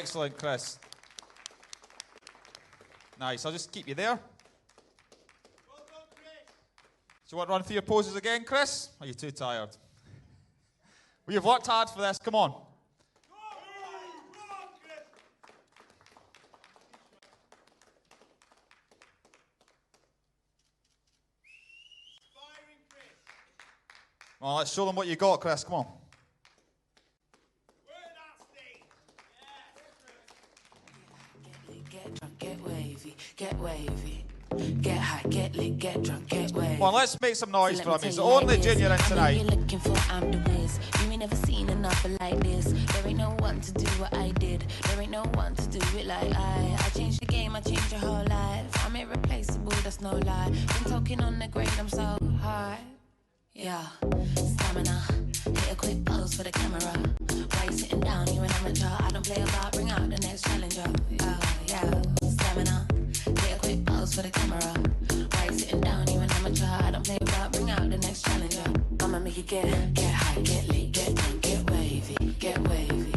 Excellent, Chris. Nice, I'll just keep you there. Well done, Chris. Do you want to run through your poses again, Chris? Or are you too tired? Well, you've worked hard for this, come on. Well, let's show them what you got, Chris. Come on. Get drunk, get wavy, get wavy. Get high, get lit, get drunk, get wavy. Well, let's make some noise for him. He's the only junior in tonight. You're looking for, I'm the whiz. You ain't never seen enough like this. There ain't no one to do what I did. There ain't no one to do it like I changed the game, I changed your whole life. I'm irreplaceable, that's no lie. Been talking on the grade, I'm so high. Yeah, stamina. Hit a quick pose for the camera. Why you sitting down? You're an amateur. I don't play about. Bring out the next challenger. Yeah, stamina. Hit a quick pose for the camera. Why you sitting down? You're an amateur. I don't play about. Bring out the next challenger. I'ma make you get high, get lit, get drunk, get wavy, get wavy.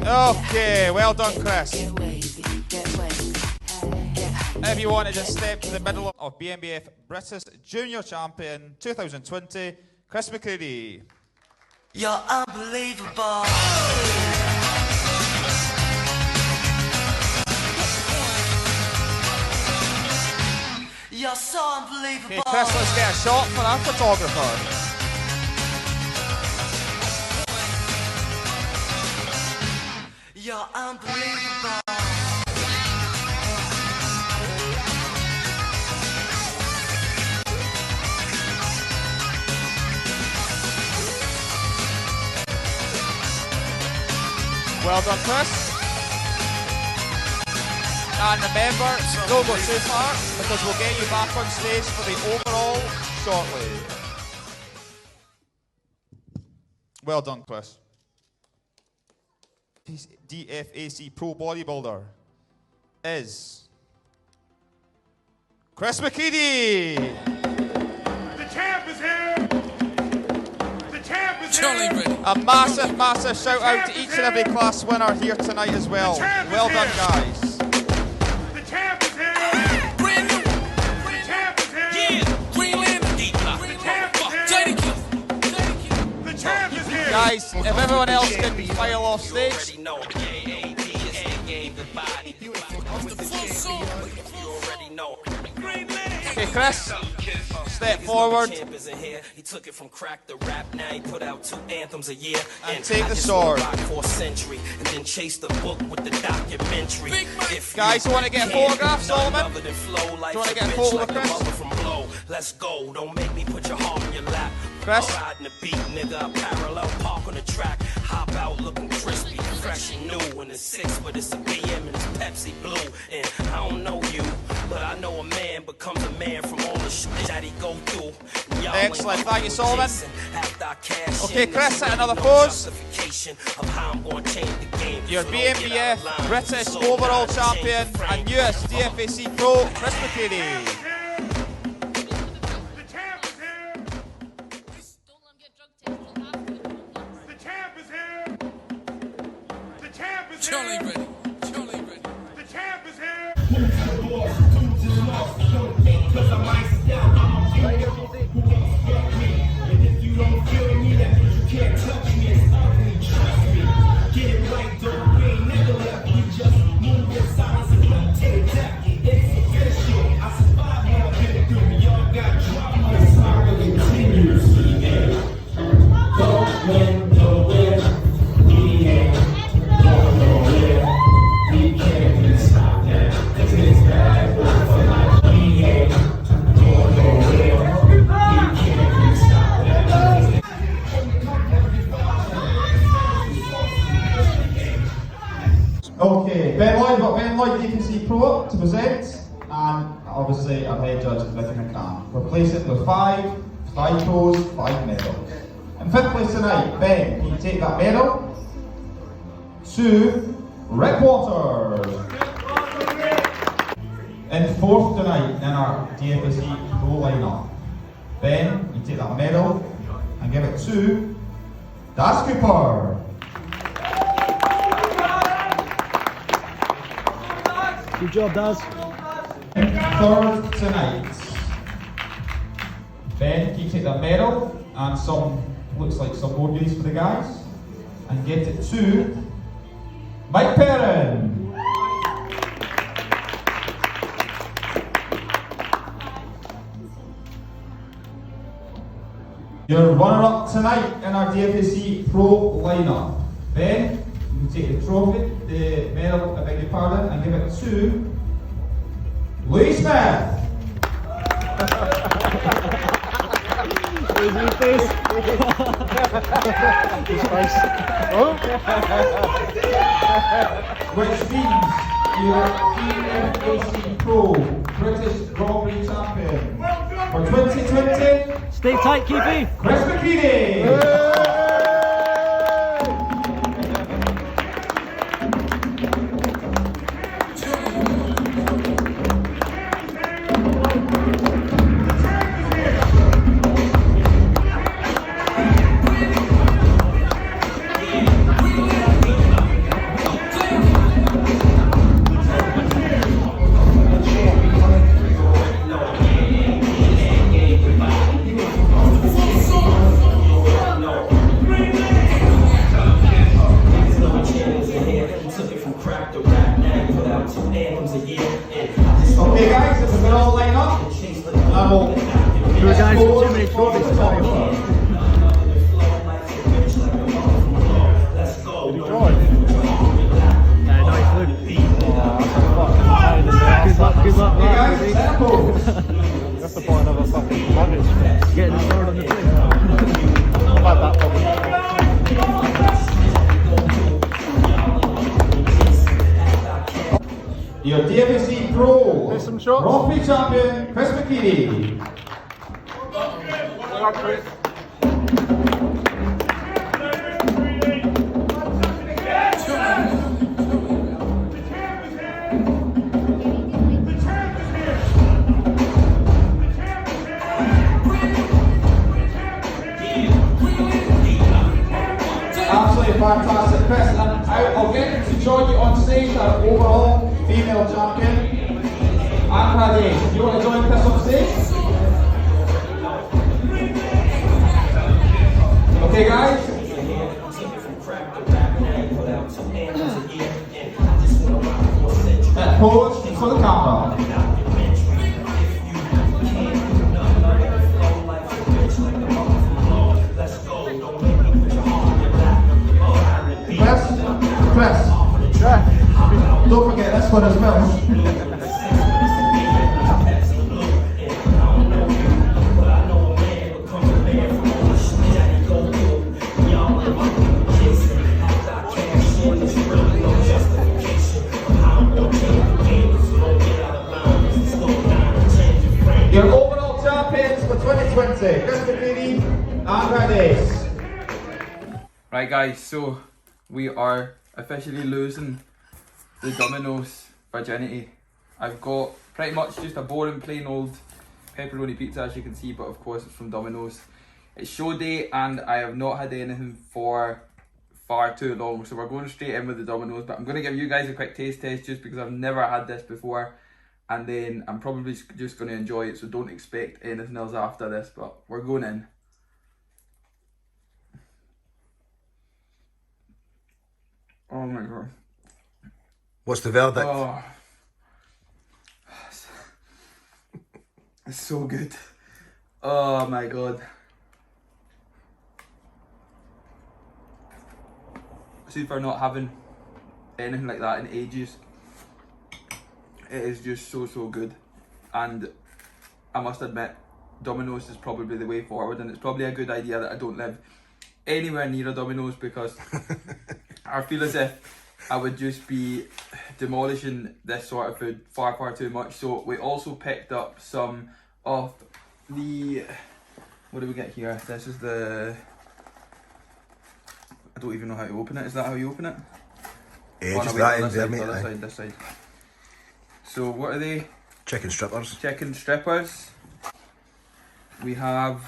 Okay, well done, Chris. Get wavy, get wavy. If you want to just step to the middle of BNBF British Junior Champion 2020, Chris McCready. You're unbelievable. You're so unbelievable. Okay, Chris, let's get a shot for our photographer. You're unbelievable. Well done, Chris. And remember, don't go too far because we'll get you back on stage for the overall shortly. Well done, Chris. His DFAC Pro Bodybuilder is Chris McKeady. The champ is here. The champ is here. A massive, massive shout out to each and every class winner here tonight as well. Well done, guys. The champ is here. Brand new. The champ is here. Yeah. Greenland and deep block. The champ is here. JDQ. The champ is here. Guys, if everyone else can file off stage. Okay, Chris, step forward. He took it from crack to rap. Now he put out 2 anthems a year. And take the sword. For a century, and then chase the book with the documentary. Guys, you want to get a photograph, Solomon? Do you want to get a photo of Chris? Let's go. Don't make me put your heart in your lap. Chris? Riding the beat, nigga. Parallel park on the track. Hop out looking crispy, fresh and new. And it's 6, but it's a BM and it's Pepsi Blue. And I don't know you, but I know a man becomes a man from all the shit that he go through. Excellent, thank you, Solomon. Okay, Chris, hit another pose. Your BNBF British overall champion and newest DFAC Pro, Chris McCready. Charlie ready. Charlie ready. The champ is here. Okay, Ben Lloyd DFAC Pro to present, and obviously our head judge is Vicky McCann. We're placing with 5 pros, 5 medals. In 5th place tonight, Ben, can you take that medal? To Rick Waters. In 4th tonight in our DFAC Pro lineup, Ben, you take that medal and give it to Das Cooper. Good job, Daz. Third tonight. Ben, can you take that medal and some, looks like some more goodies for the guys, and get it to Mike Perrin. Your runner-up tonight in our DFAC Pro lineup. Ben, you can take the trophy, the medal, I beg your pardon, and give it to Lee Smith. Which means you're BNBF Pro British Grand Prix champion for 2020. Stay tight, Keepy. Chris McKinney. Okay guys, this is an all line up. I will Guys, too many trophies to carry on. Good luck, Hey guys, set a pose. That's the point of a fucking luggage. Getting the sword on the thing. I've had that problem. Your DFAC Pro There's some shots. Grand Prix champion, Chris McKinney. Absolutely fantastic, Chris. And I'll get to join you on stage, our overall female champion, Anna Day. You want to join Chris on stage? Okay, guys. Pose for the camera. Chris, don't forget this one as well. Your overall champions for 2020, Chris McKinney and Radis. Right guys, so we are officially losing the Domino's virginity. I've got pretty much just a boring plain old pepperoni pizza, as you can see, but of course it's from Domino's. It's show day and I have not had anything for far too long, so we're going straight in with the Domino's, but I'm going to give you guys a quick taste test just because I've never had this before, and then I'm probably just going to enjoy it, so don't expect anything else after this, but we're going in. Oh my god. What's the verdict? Oh. It's so good. Oh my god. See, for not having anything like that in ages, it is just so good. And I must admit, Domino's is probably the way forward, and it's probably a good idea that I don't live anywhere near a Domino's, because I feel as if I would just be demolishing this sort of food far too much. So we also picked up some of the, what do we get here? This is the, I don't even know how to open it. Is that how you open it? Yeah, just that end there, mate. This side. So what are they? Chicken strippers. Chicken strippers. We have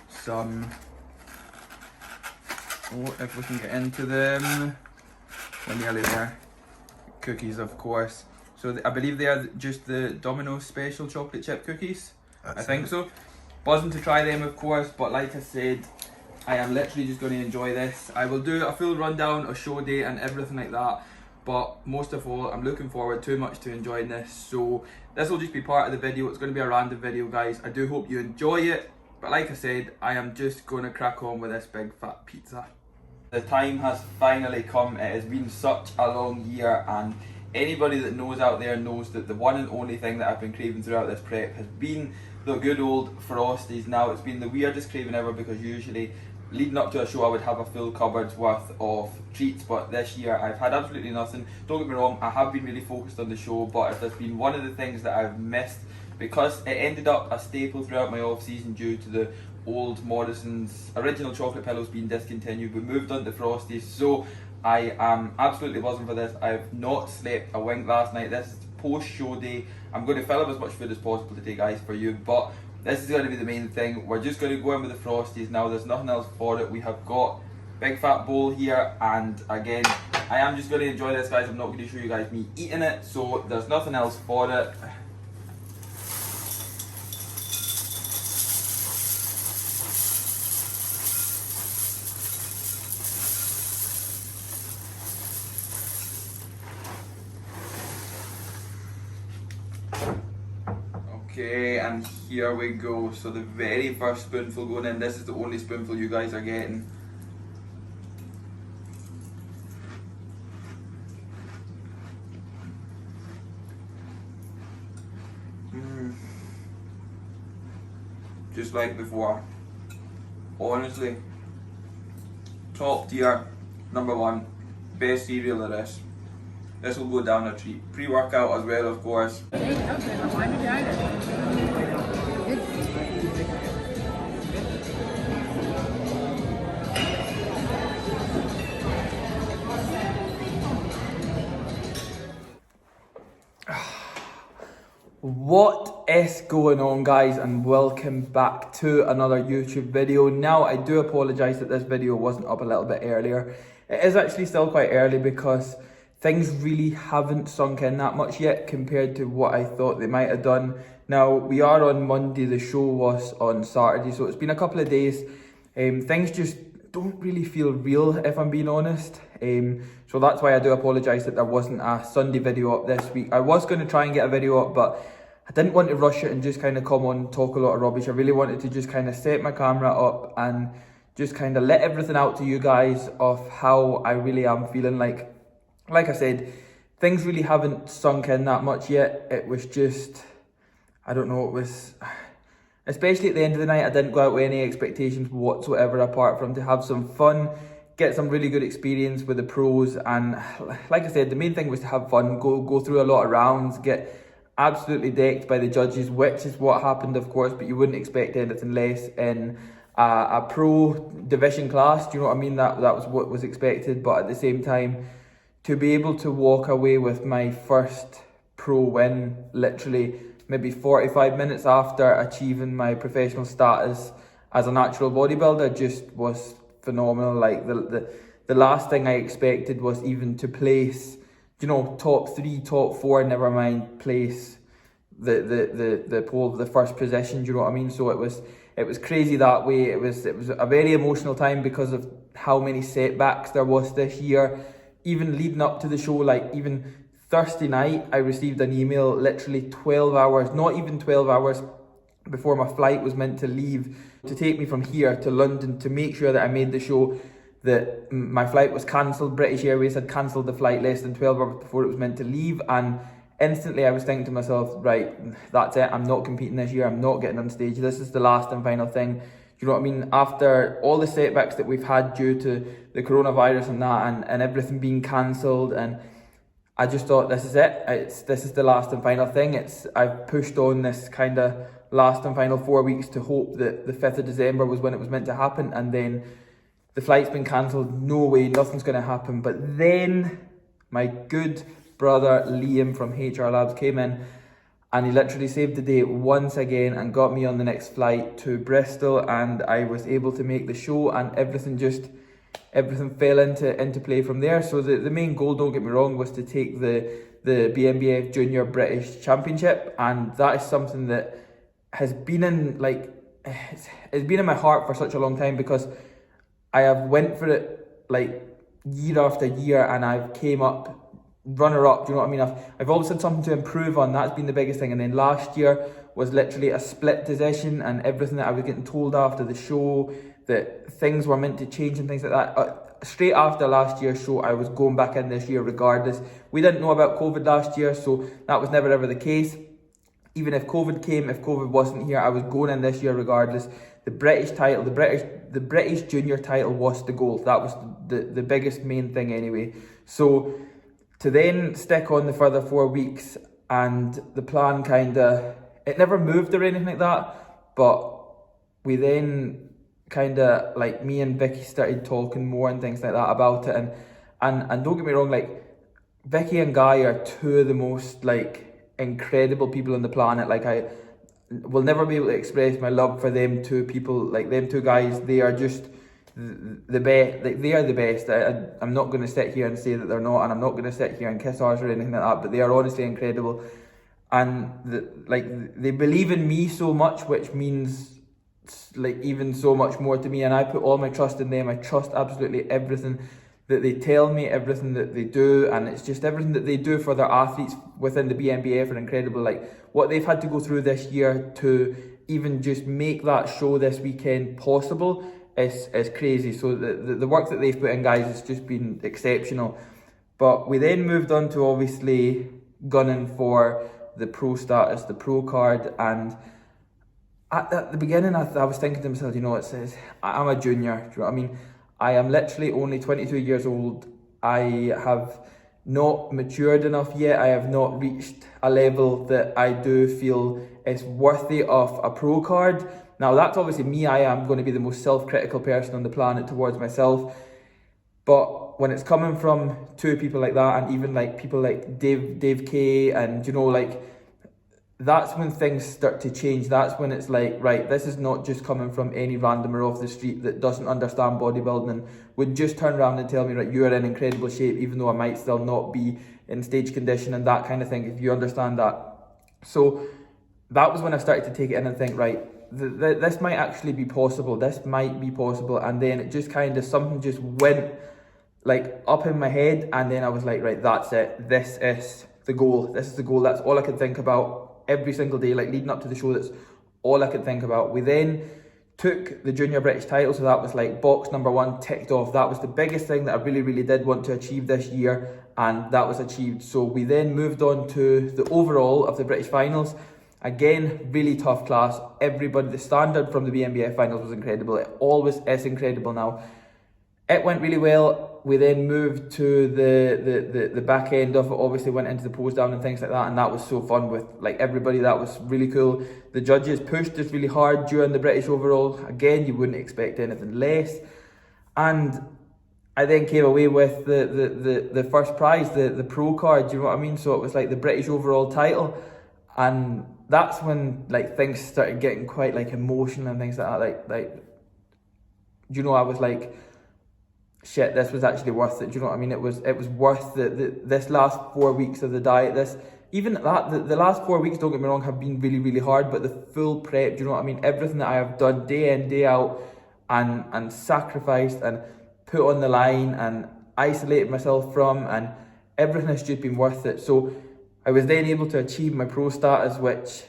some, oh, if we can get into them, we're nearly there. cookies, of course. So I believe they are just the Domino's special chocolate chip cookies. I think so. Buzzing to try them, of course, but like I said, I am literally just going to enjoy this. I will do a full rundown, a show day and everything like that, but most of all, I'm looking forward too much to enjoying this. So this will just be part of the video. It's going to be a random video, guys. I do hope you enjoy it, but like I said, I am just going to crack on with this big fat pizza. The time has finally come. It has been such a long year, and anybody that knows out there knows that the one and only thing that I've been craving throughout this prep has been the good old Frosties. Now, it's been the weirdest craving ever, because usually leading up to a show I would have a full cupboard's worth of treats, but this year I've had absolutely nothing. Don't get me wrong, I have been really focused on the show, but if there's been one of the things that I've missed, because it ended up a staple throughout my off season due to the old Morrison's original chocolate pillows being discontinued, we moved on to Frosties. So I am absolutely buzzing for this. I've not slept a wink last night. This is post show day. I'm going to fill up as much food as possible today, guys, for you, but this is going to be the main thing. We're just going to go in with the Frosties now. There's nothing else for it. We have got big fat bowl here, and again, I am just going to enjoy this, guys. I'm not going to show you guys me eating it, so there's nothing else for it. Okay, and here we go. So the very first spoonful going in. This is the only spoonful you guys are getting. Just like before. Honestly, top tier, number one, best cereal there is. This will go down a treat. Pre-workout as well, of course. What is going on, guys, and welcome back to another YouTube video. Now, I do apologise that this video wasn't up a little bit earlier. It is actually still quite early because things really haven't sunk in that much yet compared to what I thought they might have done. Now, we are on Monday, the show was on Saturday, so it's been a couple of days. Things just don't really feel real, if I'm being honest. So that's why I do apologise that there wasn't a Sunday video up this week. I was going to try and get a video up, but I didn't want to rush it and just kind of come on and talk a lot of rubbish. I really wanted to just kind of set my camera up and just kind of let everything out to you guys of how I really am feeling. Like I said, things really haven't sunk in that much yet. It was just, I don't know, it was, especially at the end of the night, I didn't go out with any expectations whatsoever apart from to have some fun, get some really good experience with the pros, and like I said, the main thing was to have fun, go through a lot of rounds, get absolutely decked by the judges, which is what happened, of course, but you wouldn't expect anything less in a pro division class. Do you know what I mean? That was what was expected, but at the same time, to be able to walk away with my first pro win, literally maybe 45 minutes after achieving my professional status as a natural bodybuilder, just was phenomenal. Like the last thing I expected was even to place, you know, top 3, top 4, never mind place the pole, the first position. Do you know what I mean? So it was crazy that way. It was a very emotional time because of how many setbacks there was this year. Even leading up to the show, like even Thursday night, I received an email literally 12 hours, not even 12 hours before my flight was meant to leave to take me from here to London to make sure that I made the show, that my flight was cancelled. British Airways had cancelled the flight less than 12 hours before it was meant to leave, and instantly I was thinking to myself, right, that's it, I'm not competing this year, I'm not getting on stage, this is the last and final thing. You know what I mean? After all the setbacks that we've had due to the coronavirus and that, and everything being cancelled, and I just thought, this is it. This is the last and final thing. I've pushed on this kind of last and final 4 weeks to hope that the 5th of December was when it was meant to happen, and then the flight's been cancelled. No way, nothing's going to happen. But then my good brother Liam from HR Labs came in, and he literally saved the day once again and got me on the next flight to Bristol, and I was able to make the show, and everything just everything fell into play from there. So the main goal, don't get me wrong, was to take the BNBF Junior British Championship, and that is something that has been in it's been in my heart for such a long time, because I have went for it like year after year, and I've came up runner up. Do you know what I mean? I've always had something to improve on. That's been the biggest thing. And then last year was literally a split decision, and everything that I was getting told after the show that things were meant to change and things like that. Straight after last year's show, I was going back in this year regardless. We didn't know about COVID last year, so that was never ever the case. Even if COVID came, if COVID wasn't here, I was going in this year regardless. The British title, the British junior title was the goal. That was the biggest main thing anyway. So to then stick on the further 4 weeks, and the plan it never moved or anything like that, but we then me and Vicky started talking more and things like that about it, and don't get me wrong, like Vicky and Guy are two of the most incredible people on the planet. I will never be able to express my love for them two people. Like them two guys, they are just the best. Like they are the best. I'm not going to sit here and say that they're not, and I'm not going to sit here and kiss ours or anything like that, but they are honestly incredible. And they believe in me so much, which means even so much more to me, and I put all my trust in them. I trust absolutely everything that they tell me, everything that they do, and it's just everything that they do for their athletes within the BNBF are incredible. Like what they've had to go through this year to even just make that show this weekend possible is crazy. So the work that they've put in, guys, has just been exceptional. But we then moved on to obviously gunning for the pro status, the pro card, and at the beginning I was thinking to myself, it says I'm a junior, do you know what I mean? I am literally only 22 years old. I have not matured enough yet. I have not reached a level that I do feel is worthy of a pro card. Now that's obviously me. I am going to be the most self-critical person on the planet towards myself. But when it's coming from two people like that, and even people like Dave K, and that's when things start to change. That's when it's right, this is not just coming from any randomer off the street that doesn't understand bodybuilding and would just turn around and tell me, right, you are in incredible shape, even though I might still not be in stage condition and that kind of thing, if you understand that. So that was when I started to take it in and think, right, this might actually be possible. This might be possible. And then it just something just went up in my head, and then I was like, right, that's it. This is the goal. This is the goal. That's all I could think about every single day, leading up to the show. That's all I could think about. We then took the junior British title, so that was box number 1 ticked off. That was the biggest thing that I really, really did want to achieve this year, and that was achieved. So we then moved on to the overall of the British Finals. Again, really tough class. Everybody, the standard from the BNBF Finals was incredible. It always is incredible now. It went really well. We then moved to the back end of it, obviously went into the pose down and things like that, and that was so fun with everybody. That was really cool. The judges pushed us really hard during the British overall. Again, you wouldn't expect anything less. And I then came away with the first prize, the pro card, do you know what I mean? So it was the British overall title, and that's when things started getting quite emotional and things like that. I was shit, this was actually worth it. Do you know what I mean? It was worth this last 4 weeks of the diet. The last 4 weeks, don't get me wrong, have been really, really hard, but the full prep, do you know what I mean? Everything that I have done day in, day out, and sacrificed and put on the line and isolated myself from, and everything has just been worth it. So I was then able to achieve my pro status, which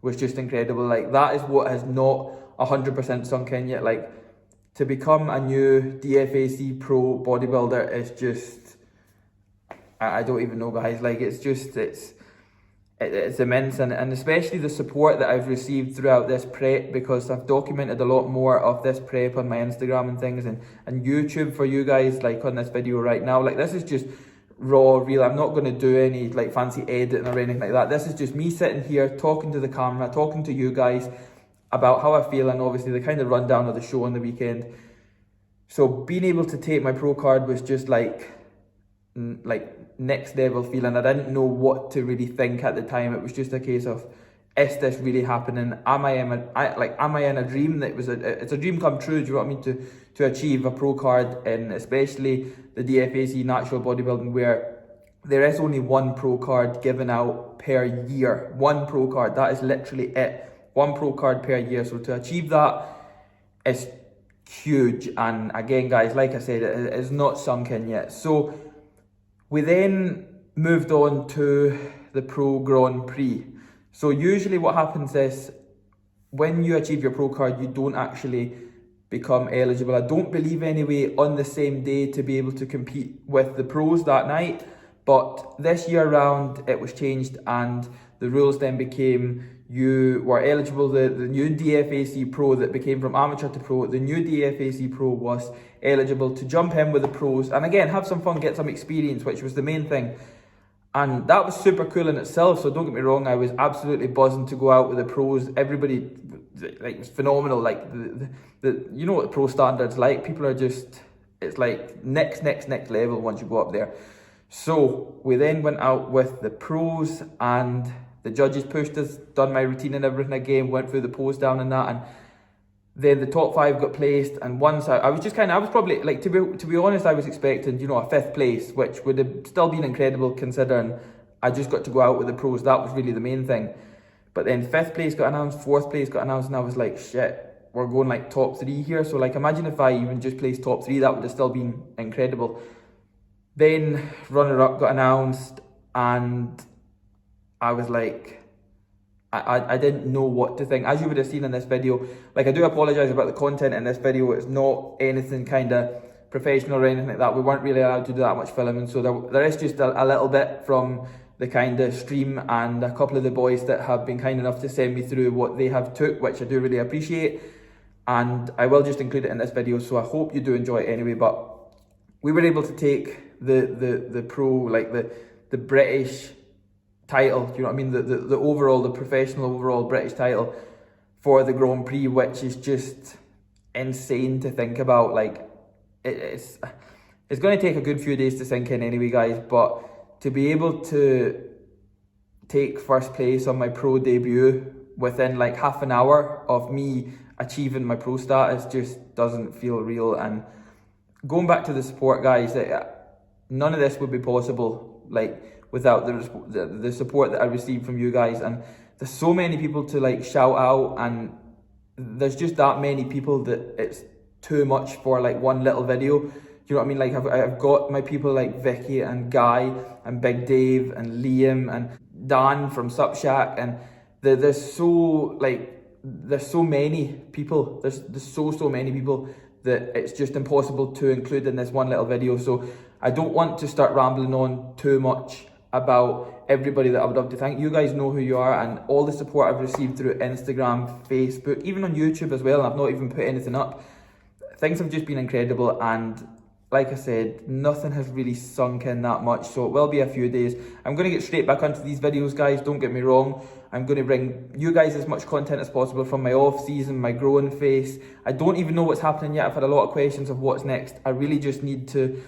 was just incredible. That is what has not 100% sunk in yet. To become a new DFAC pro bodybuilder is just, I don't even know, guys. It's immense, and especially the support that I've received throughout this prep, because I've documented a lot more of this prep on my Instagram and things, and YouTube for you guys, on this video right now. This is just raw, real. I'm not going to do any fancy editing or anything like that. This is just me sitting here talking to the camera, talking to you guys about how I feel, and obviously the kind of rundown of the show on the weekend. So being able to take my pro card was just next level feeling. I didn't know what to really think at the time. It was just a case of is this really happening? Am I in a dream that it's a dream come true? Do you know what I mean? To achieve a pro card in especially the DFAC natural bodybuilding, where there is only one pro card given out per year. One pro card, that is literally it. One pro card per year. So to achieve that is huge. And again, guys, like I said, it is not sunk in yet. So we then moved on to the Pro Grand Prix. So usually what happens is when you achieve your pro card, you don't actually become eligible, I don't believe anyway, on the same day to be able to compete with the pros that night. But this year round it was changed, and the rules then became you were eligible, the new DFAC Pro that became from amateur to pro, the new DFAC Pro was eligible to jump in with the pros and again have some fun, get some experience, which was the main thing. And that was super cool in itself, so don't get me wrong, I was absolutely buzzing to go out with the pros. Everybody, like, was phenomenal. Like the you know what the pro standards like, people are just, it's like next level once you go up there. So we then went out with the pros and the judges pushed us, done my routine and everything again, went through the pose down and that, and then the top 5 got placed. And once I was just I was probably, like, to be honest, I was expecting, you know, a 5th place, which would have still been incredible considering I just got to go out with the pros. That was really the main thing. But then 5th place got announced, 4th place got announced, and I was like, shit, we're going like top 3 here. So like, imagine if I even just placed top 3, that would have still been incredible. Then runner-up got announced, and I was like, I didn't know what to think. As you would have seen in this video, like, I do apologise about the content in this video. It's not anything kind of professional or anything like that. We weren't really allowed to do that much filming, so there is just a little bit from the kind of stream, and a couple of the boys that have been kind enough to send me through what they have took, which I do really appreciate, and I will just include it in this video, so I hope you do enjoy it anyway. But we were able to take the pro, like the British title, do you know what I mean, the overall, the professional overall British title for the Grand Prix, which is just insane to think about. Like, it's going to take a good few days to sink in anyway, guys, but to be able to take 1st place on my pro debut within like half an hour of me achieving my pro status just doesn't feel real. And going back to the support, guys, none of this would be possible, like, without the support that I received from you guys. And there's so many people to like shout out, and there's just that many people that it's too much for like one little video. You know what I mean? Like, I've got my people like Vicky and Guy and Big Dave and Liam and Dan from Sup Shack, and there's so many people. There's so many people that it's just impossible to include in this one little video. So I don't want to start rambling on too much about everybody that I would love to thank. You guys know who you are, and all the support I've received through Instagram, Facebook, even on YouTube as well, and I've not even put anything up. Things have just been incredible, and like I said, nothing has really sunk in that much, so it will be a few days. I'm going to get straight back onto these videos, guys, don't get me wrong. I'm going to bring you guys as much content as possible from my off season, my growing phase. I don't even know what's happening yet. I've had a lot of questions of what's next. I really just need to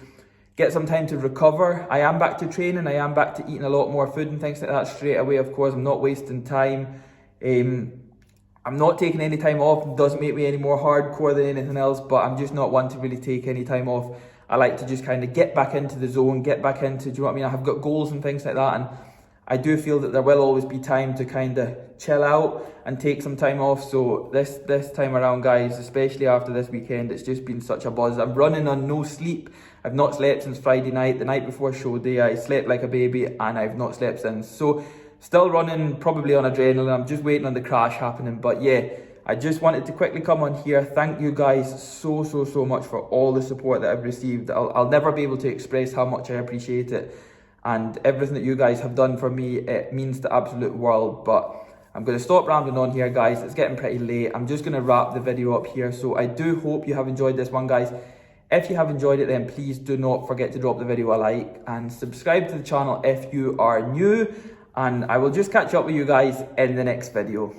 get some time to recover. I am back to training, I am back to eating a lot more food and things like that straight away, of course. I'm not wasting time. I'm not taking any time off. It doesn't make me any more hardcore than anything else, but I'm just not one to really take any time off. I like to just kind of get back into the zone, get back into, do you know what I mean? I have got goals and things like that, and I do feel that there will always be time to kind of chill out and take some time off. So this time around, guys, especially after this weekend, it's just been such a buzz. I'm running on no sleep. I've not slept since Friday night. The night before show day, I slept like a baby, and I've not slept since. So still running, probably on adrenaline. I'm just waiting on the crash happening. But yeah, I just wanted to quickly come on here. Thank you guys so much for all the support that I've received. I'll never be able to express how much I appreciate it. And everything that you guys have done for me, it means the absolute world. But I'm going to stop rambling on here, guys. It's getting pretty late. I'm just going to wrap the video up here. So I do hope you have enjoyed this one, guys. If you have enjoyed it, then please do not forget to drop the video a like and subscribe to the channel if you are new. And I will just catch up with you guys in the next video.